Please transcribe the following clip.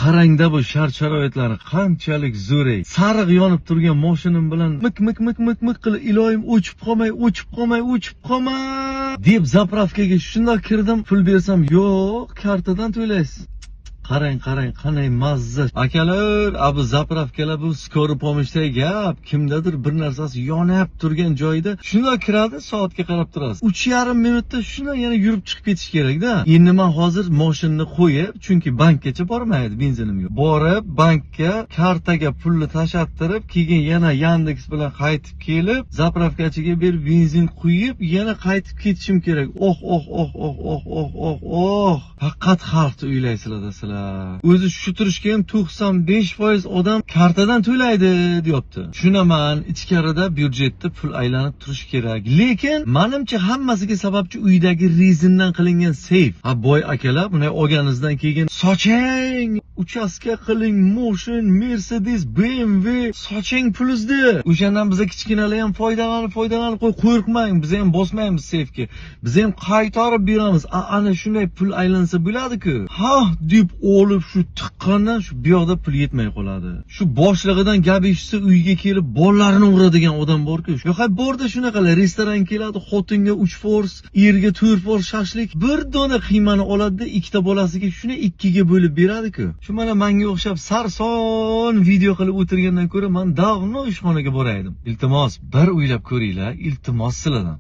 Qarangda bu shart-sharoitlarni qanchalik zo'r. Sariq yonib turgan mashinam bilan mik qilib iloyim o'chib qolmay deb zapravkaga shundoq kirdim. Pul bersam, yo'q, kartadan to'laysiz. Qarang, qanday mazza. Akalar, abu zapravkalar bu skori pomoshdagi gap. Kimdadir bir narsasi yonib turgan joyda shundoq kiradi, soatga qarab turasiz. 3,5 minutda shundoq yana yurib chiqib ketish kerak-da. Endi men hozir mashinani qo'yib, chunki bankgacha bormaydi, benzinim yo'q. Borib, bankka kartaga pulni tashattirib, keyin yana Yandex bilan qaytib kelib, zapravkachiga berib benzin quyib, yana qaytib ketishim kerak. Faqat xalqni o'ylaysizlar desizlar. O'zi shu turishga ham 95% odam kartadan to'laydi, deyapti. Tushunaman, ichkarida byudjetda pul aylanib turish kerak. Lekin menimcha hammasiga sababchi uydagi rezindan qilingan seyf. Ha, boy akalar, buni olganingizdan keyin soching, uchastka qiling, Motion, Mercedes, BMW, soching pulizni. O'shandan biza kichkinalar ham foydalanib qo'rqmang, biz ham bosmaymiz seyfga. Biz ham qaytarib beramiz. Ana shunday pul aylansa bo'ladi-ku. Ha, deb olib shu tiqqandan shu bu yoqda pul yetmay qoladi. Shu boshlig'idan gap eshitsa uyga kelib bolalarini uradigan odam bor-ku. Yo'q, borda shunaqalar restoran keladi, xotinga 3 fors, erga 4 fors shashlik, bir dona qiymani oladi-da, ikkita bolasiga shuni 2 ga bo'lib beradi-ku. Shu mana menga o'xshab sarson video qilib o'tirgandan ko'ra men davno ishxonaga boraydim. Iltimos, bir o'ylab ko'ringlar, iltimos sizlardan.